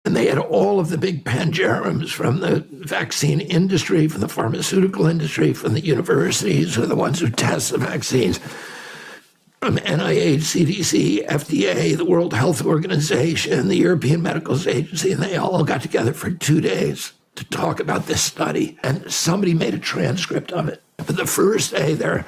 And they had all of the big pangerums from the vaccine industry, from the pharmaceutical industry, from the universities, who are the ones who test the vaccines, from NIH, CDC, FDA, the World Health Organization, the European Medicals Agency, and they all got together for 2 days to talk about this study. And somebody made a transcript of it. But the first day, they're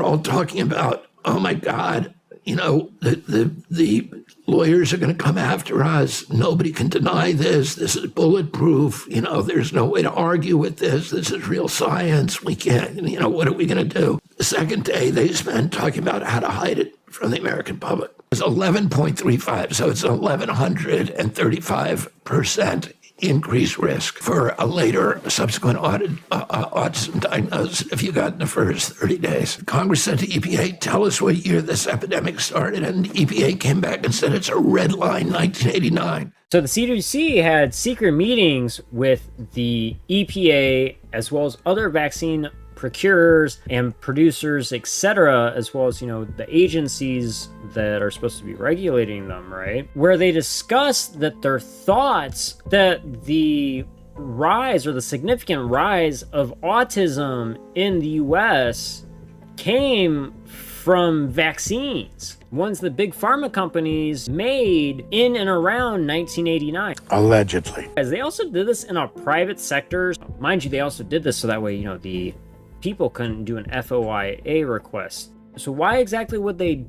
all talking about, oh my God, you know, the lawyers are going to come after us. Nobody can deny this. This is bulletproof. You know, there's no way to argue with this. This is real science. We can't, you know, what are we going to do? The second day, they spent talking about how to hide it from the American public. It was 11.35, so it's 1,135% increased risk for a later subsequent autism diagnosis if you got in the first 30 days. Congress said to EPA, tell us what year this epidemic started, and EPA came back and said it's a red line, 1989. So the CDC had secret meetings with the EPA as well as other vaccine procurers and producers, etc., as well as, you know, the agencies that are supposed to be regulating them, right? Where they discussed that their thoughts that the rise or the significant rise of autism in the US came from vaccines, ones that big pharma companies made in and around 1989. Allegedly. As they also did this in a private sector. Mind you, they also did this so that way, you know, the people couldn't do an FOIA request. So why exactly would they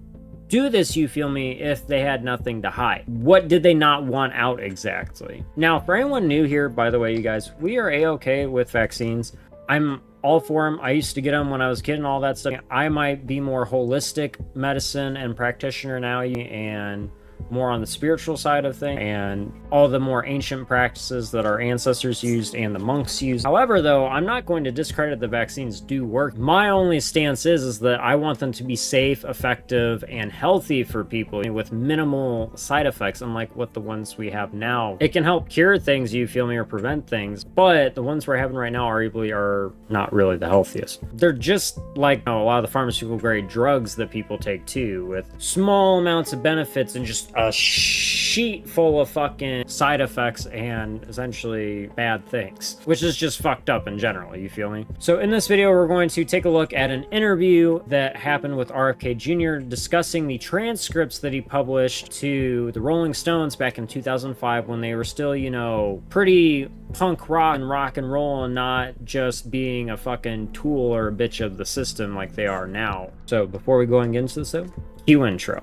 do this, you feel me, if they had nothing to hide? What did they not want out exactly? Now, for anyone new here, by the way, you guys, we are A-okay with vaccines. I'm all for them. I used to get them when I was a kid and all that stuff. I might be more holistic medicine and practitioner now and more on the spiritual side of things and all the more ancient practices that our ancestors used and the monks used. However, though, I'm not going to discredit the vaccines do work. My only stance is that I want them to be safe, effective, and healthy for people with minimal side effects, unlike what the ones we have now. It can help cure things, you feel me, or prevent things, but the ones we're having right now arguably are not really the healthiest. They're just like, you know, a lot of the pharmaceutical grade drugs that people take too, with small amounts of benefits and just a sheet full of fucking side effects and essentially bad things, which is just fucked up in general, you feel me? So in this video, we're going to take a look at an interview that happened with RFK Jr. discussing the transcripts that he published to the Rolling Stones back in 2005 when they were still, you know, pretty punk rock and roll and not just being a fucking tool or a bitch of the system like they are now. So before we go and get into this though, cue intro.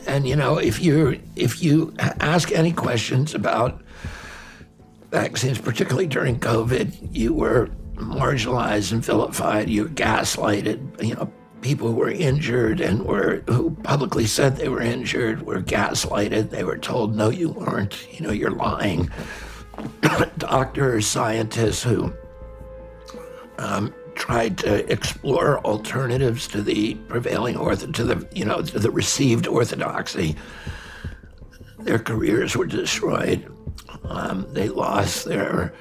And, you know, if you ask any questions about vaccines, particularly during COVID, you were marginalized and vilified. You were gaslighted. You know, people who were injured and who publicly said they were injured were gaslighted. They were told, no, you weren't. You know, you're lying. Doctors, scientists who tried to explore alternatives to the prevailing to the received orthodoxy. Their careers were destroyed. They lost their,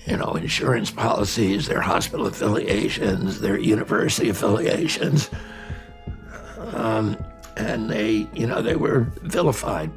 you know, insurance policies, their hospital affiliations, their university affiliations, and they were vilified.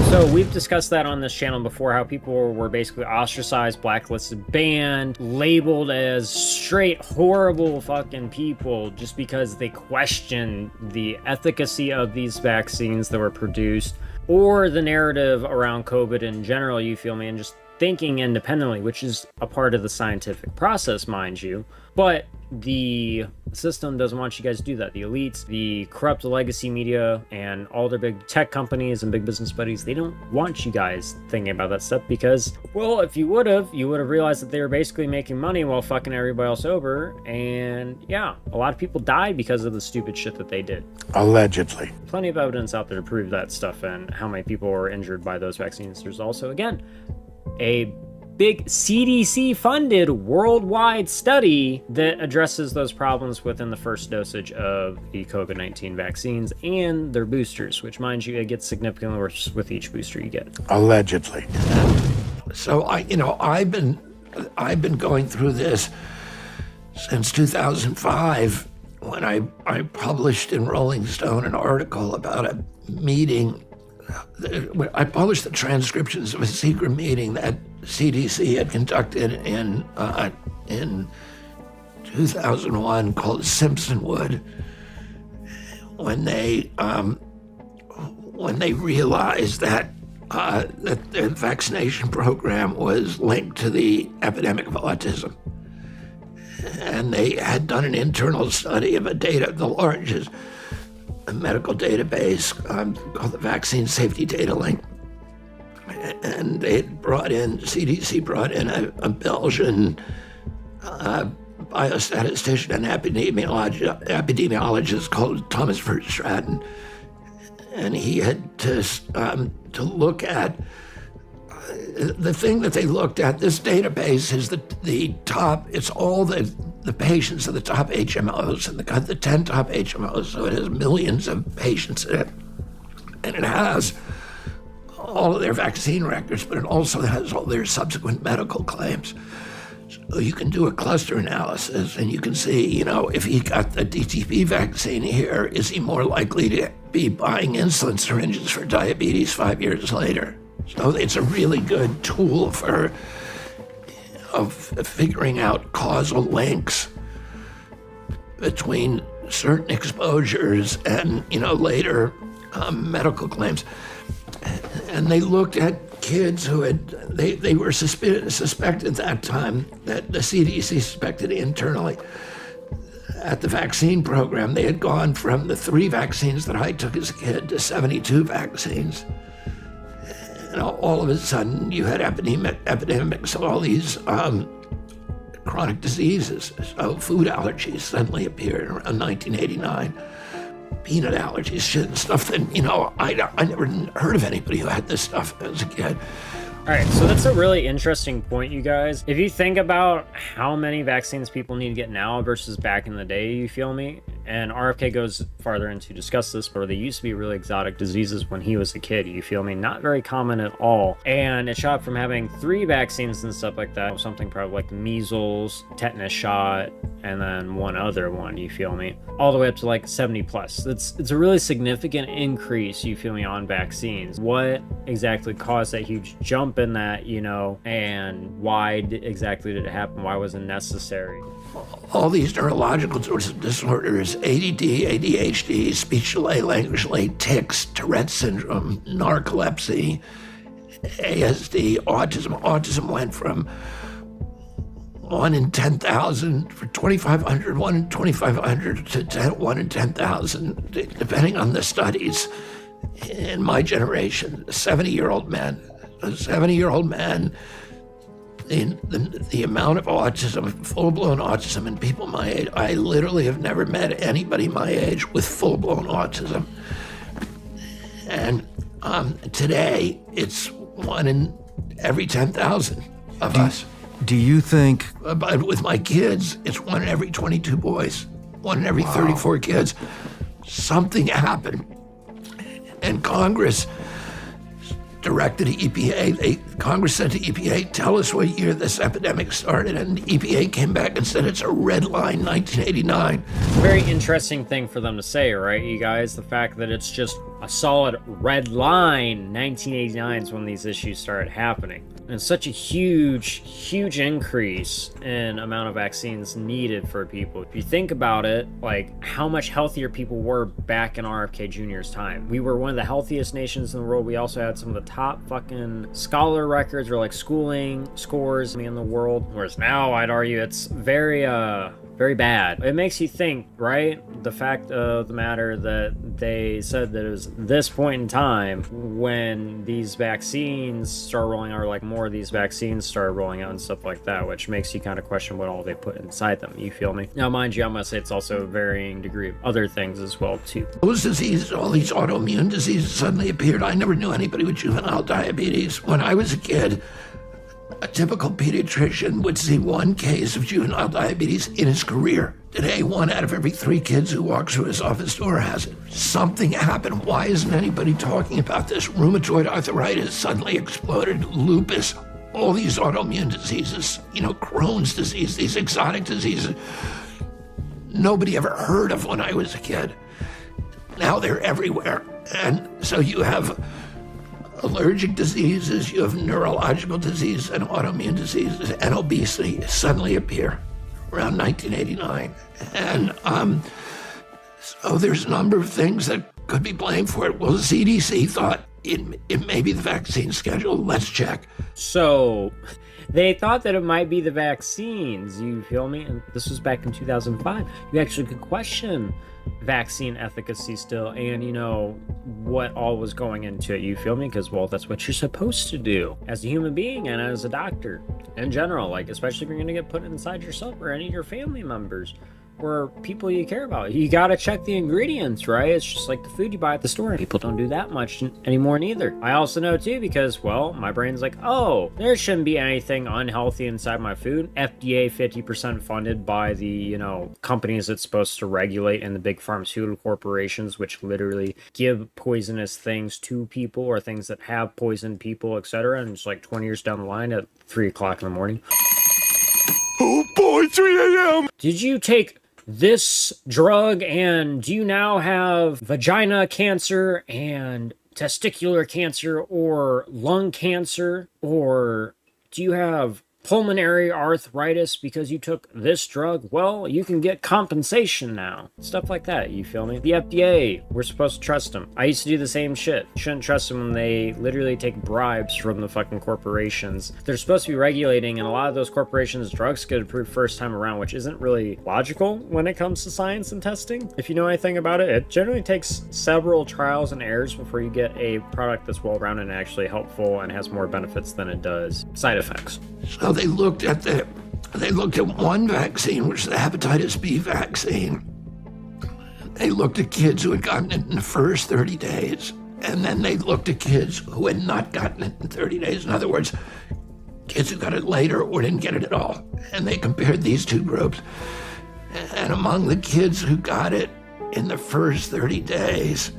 So we've discussed that on this channel before, how people were basically ostracized, blacklisted, banned, labeled as straight horrible fucking people just because they questioned the efficacy of these vaccines that were produced or the narrative around COVID in general, you feel me, and just thinking independently, which is a part of the scientific process, mind you. But the system doesn't want you guys to do that. The elites, the corrupt legacy media, and all their big tech companies and big business buddies, they don't want you guys thinking about that stuff because, well, if you would have realized that they were basically making money while fucking everybody else over. And yeah, a lot of people died because of the stupid shit that they did. Allegedly. Plenty of evidence out there to prove that stuff and how many people were injured by those vaccines. There's also, again, a big CDC funded worldwide study that addresses those problems within the first dosage of the COVID-19 vaccines and their boosters, which, mind you, it gets significantly worse with each booster you get. Allegedly. So I've been going through this since 2005, when I published in Rolling Stone an article about a meeting. I published the transcriptions of a secret meeting that CDC had conducted in 2001 called Simpsonwood, when they realized that the vaccination program was linked to the epidemic of autism. And they had done an internal study of the largest medical database called the Vaccine Safety Data Link. And CDC brought in a Belgian biostatistician and epidemiologist called Thomas Verstraeten. And he had to look at the thing that they looked at. This database is the top, it's all the patients of the top HMOs and the 10 top HMOs, so it has millions of patients in it. And it has all of their vaccine records, but it also has all their subsequent medical claims. So you can do a cluster analysis and you can see, if he got the DTP vaccine here, is he more likely to be buying insulin syringes for diabetes 5 years later? So it's a really good tool of figuring out causal links between certain exposures and, later medical claims. And they looked at kids who they were suspected at that time, that the CDC suspected internally at the vaccine program. They had gone from the 3 vaccines that I took as a kid to 72 vaccines. And all of a sudden, you had epidemics of all these chronic diseases. So food allergies suddenly appeared around 1989. Peanut allergies, stuff that, I never heard of anybody who had this stuff as a kid. All right, so that's a really interesting point, you guys. If you think about how many vaccines people need to get now versus back in the day, you feel me? And RFK goes farther in to discuss this, but they used to be really exotic diseases when he was a kid, you feel me? Not very common at all. And it shot from having 3 vaccines and stuff like that, something probably like measles, tetanus shot, and then one other one, you feel me? All the way up to like 70 plus. It's a really significant increase, you feel me, on vaccines. What exactly caused that huge jump in that, and why exactly did it happen? Why was it necessary? All these neurological disorders, ADD, ADHD, speech delay, language delay, tics, Tourette's syndrome, narcolepsy, ASD, autism. Autism went from 1 in 10,000 for 2,500, 1 in 2,500 to 1 in 10,000, depending on the studies. In my generation, a 70-year-old man, the amount of autism, full-blown autism in people my age, I literally have never met anybody my age with full-blown autism. And today, it's 1 in every 10,000 of us. Do you think... But with my kids, it's 1 in every 22 boys, 1 in every 34 kids. Something happened. And Congress directed EPA. Congress said to EPA, tell us what year this epidemic started. And EPA came back and said it's a red line, 1989. Very interesting thing for them to say, right, you guys? The fact that it's just a solid red line, 1989 is when these issues started happening. And such a huge increase in amount of vaccines needed for people. If you think about it, like how much healthier people were back in RFK Jr.'s time. We were one of the healthiest nations in the world. We also had some of the top fucking scholar records or like schooling scores in the world. Whereas now I'd argue it's very bad. It makes you think, right? The fact of the matter that they said that it was this point in time when these vaccines start rolling out, or like more of these vaccines started rolling out and stuff like that, which makes you kind of question what all they put inside them, you feel me? Now, mind you, I must say it's also a varying degree of other things as well, too. Those diseases, all these autoimmune diseases suddenly appeared. I never knew anybody with juvenile diabetes. When I was a kid, A typical pediatrician would see one case of juvenile diabetes in his career. Today, 1 out of every 3 kids who walks through his office door has it. Something happened. Why isn't anybody talking about this? Rheumatoid arthritis suddenly exploded, lupus, all these autoimmune diseases, Crohn's disease, these exotic diseases. Nobody ever heard of when I was a kid. Now they're everywhere. And so you have allergic diseases, you have neurological diseases and autoimmune diseases, and obesity suddenly appear around 1989. And so there's a number of things that could be blamed for it. Well, the CDC thought it may be the vaccine schedule. Let's check. So they thought that it might be the vaccines, you feel me? And this was back in 2005. You actually could question vaccine efficacy still, and what all was going into it, you feel me? Because, well, that's what you're supposed to do as a human being and as a doctor in general, like, especially if you're going to get put inside yourself or any of your family members or people you care about. You gotta check the ingredients, right? It's just like the food you buy at the store. People don't do that much anymore neither. I also know too, because, well, my brain's like, oh, there shouldn't be anything unhealthy inside my food. FDA 50% funded by the, companies it's supposed to regulate, and the big pharmaceutical corporations, which literally give poisonous things to people or things that have poisoned people, etc. And it's like 20 years down the line at 3 o'clock in the morning. Oh boy, 3 a.m. Did you take this drug and do you now have vagina cancer and testicular cancer or lung cancer, or do you have pulmonary arthritis because you took this drug? Well, you can get compensation now. Stuff like that, you feel me? The FDA, we're supposed to trust them. I used to do the same shit. Shouldn't trust them when they literally take bribes from the fucking corporations. They're supposed to be regulating, and a lot of those corporations, drugs get approved first time around, which isn't really logical when it comes to science and testing. If you know anything about it, it generally takes several trials and errors before you get a product that's well-rounded and actually helpful and has more benefits than it does side effects. So they looked at one vaccine, which is the hepatitis B vaccine. They looked at kids who had gotten it in the first 30 days, and then they looked at kids who had not gotten it in 30 days. In other words, kids who got it later or didn't get it at all. And they compared these two groups. And among the kids who got it in the first 30 days,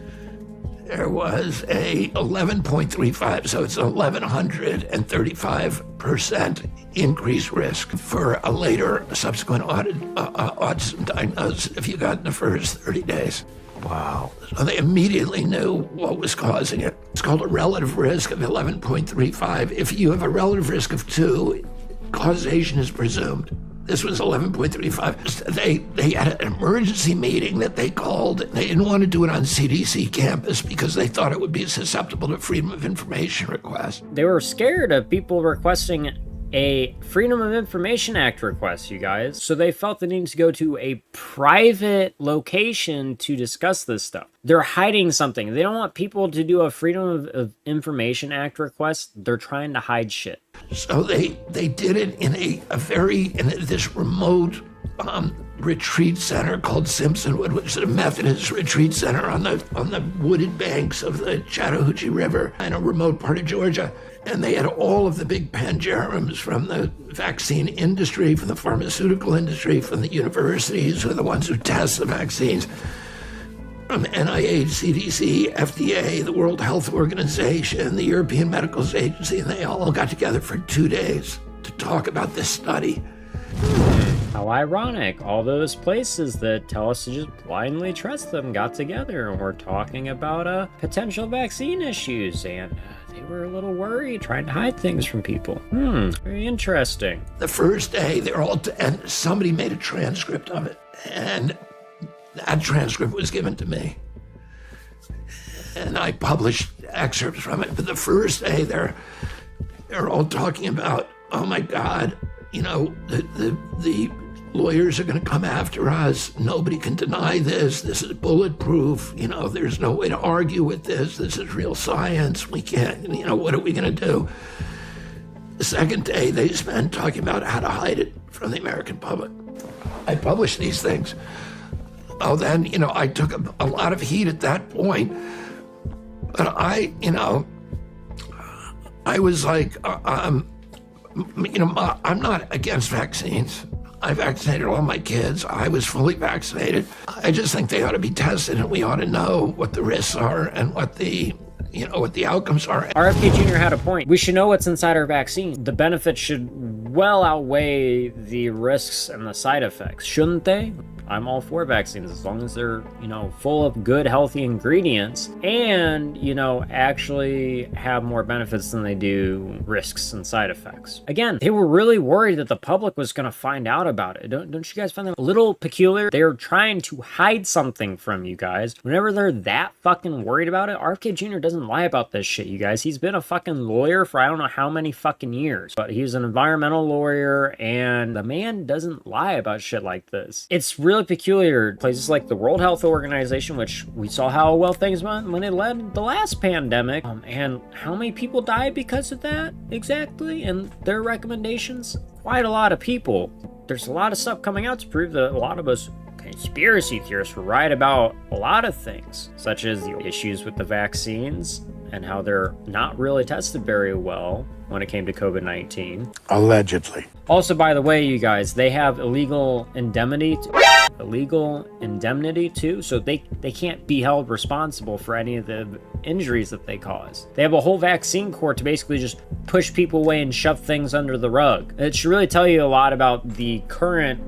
there was a 11.35, so it's 1,135% increased risk for a later subsequent autism diagnosis if you got in the first 30 days. Wow. So they immediately knew what was causing it. It's called a relative risk of 11.35. If you have a relative risk of 2, causation is presumed. This was 11.35. They had an emergency meeting that they called. They didn't want to do it on CDC campus because they thought it would be susceptible to Freedom of Information requests. They were scared of people requesting a Freedom of Information Act request, you guys. So they felt the need to go to a private location to discuss this stuff. They're hiding something. They don't want people to do a Freedom of Information Act request. They're trying to hide shit. So they did it in this remote retreat center called Simpsonwood, which is a Methodist retreat center on the wooded banks of the Chattahoochee River in a remote part of Georgia. And they had all of the big pangerums from the vaccine industry, from the pharmaceutical industry, from the universities, who are the ones who test the vaccines, from NIH, CDC, FDA, the World Health Organization, the European Medicals Agency, and they all got together for 2 days to talk about this study. How ironic. All those places that tell us to just blindly trust them got together and were talking about potential vaccine issues, and they were a little worried, trying to hide things from people. Very interesting. The first day, and somebody made a transcript of it, and that transcript was given to me. And I published excerpts from it. But the first day, they're all talking about, oh my God, the lawyers are going to come after us. Nobody can deny this. This is bulletproof. There's no way to argue with this. This is real science. We can't, what are we going to do? The second day, they spent talking about how to hide it from the American public. I published these things. Oh, then, I took a lot of heat at that point. But I was like, I'm not against vaccines. I vaccinated all my kids. I was fully vaccinated. I just think they ought to be tested, and we ought to know what the risks are and what the outcomes are. RFK Jr. had a point. We should know what's inside our vaccine. The benefits should well outweigh the risks and the side effects, shouldn't they? I'm all for vaccines as long as they're, full of good, healthy ingredients and, actually have more benefits than they do risks and side effects. Again, they were really worried that the public was going to find out about it. Don't you guys find that a little peculiar? They're trying to hide something from you guys. Whenever they're that fucking worried about it, RFK Jr. doesn't lie about this shit, you guys. He's been a fucking lawyer for I don't know how many fucking years, but he's an environmental lawyer and the man doesn't lie about shit like this. It's really peculiar. Places like the World Health Organization, which we saw how well things went when it led the last pandemic, and how many people died because of that exactly, and their recommendations, quite a lot of people. There's a lot of stuff coming out to prove that a lot of us conspiracy theorists were right about a lot of things, such as the issues with the vaccines and how they're not really tested very well when it came to COVID-19. Allegedly. Also, by the way, you guys, they have illegal indemnity too, so they can't be held responsible for any of the injuries that they cause. They have a whole vaccine court to basically just push people away and shove things under the rug. It should really tell you a lot about the current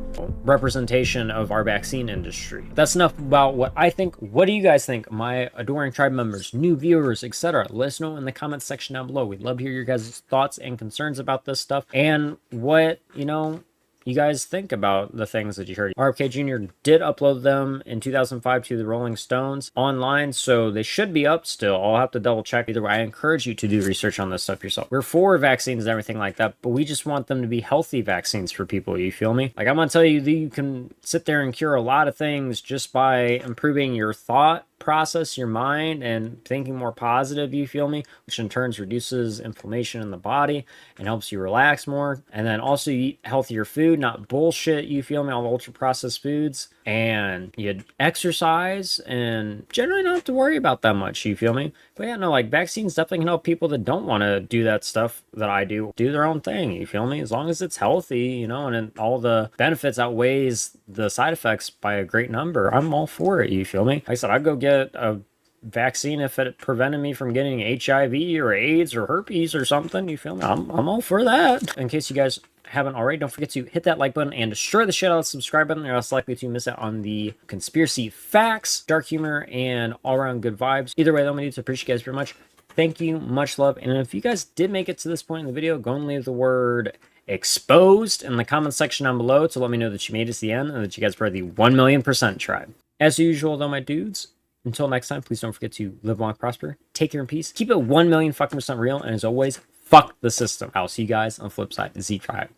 representation of our vaccine industry. That's enough about what I think. What do you guys think? My adoring tribe members, new viewers, etc. Let us know in the comments section down below. We'd love to hear your guys' thoughts and concerns about this stuff and what, you guys think about the things that you heard. RFK Jr. did upload them in 2005 to the Rolling Stones online, so they should be up still. I'll have to double check. Either way, I encourage you to do research on this stuff yourself. We're for vaccines and everything like that, but we just want them to be healthy vaccines for people, you feel me? Like, I'm gonna tell you that you can sit there and cure a lot of things just by improving your thought process, your mind, and thinking more positive, you feel me, which in turn reduces inflammation in the body and helps you relax more. And then also you eat healthier food, not bullshit, you feel me, all the ultra processed foods, and you exercise and generally don't have to worry about that much, you feel me? But yeah, no, like, vaccines definitely can help people that don't want to do that stuff that I do their own thing, you feel me? As long as it's healthy, and then all the benefits outweighs the side effects by a great number, I'm all for it, you feel me? Like I said, I'd go get a vaccine if it prevented me from getting HIV or AIDS or herpes or something, you feel me? I'm all for that. In case you guys haven't already, don't forget to hit that like button and destroy the shit out of the subscribe button, or else likely to miss out on the conspiracy facts, dark humor, and all-around good vibes. Either way, though, my dudes, appreciate you guys very much. Thank you, much love, and if you guys did make it to this point in the video, go and leave the word exposed in the comment section down below to let me know that you made it to the end and that you guys are the 1,000,000% tribe. As usual, though, my dudes, until next time, please don't forget to live long, prosper, take care in peace, keep it 1,000,000% real, and as always, fuck the system. I'll see you guys on the flip side. Z Tribe.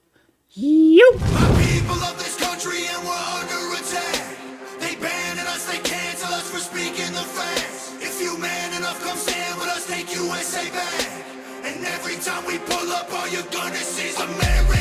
You. People of this country and we're under attack. They banning us, they cancel us for speaking the facts. If you man enough, come stand with us, take USA back. And every time we pull up, all you're gonna see is America.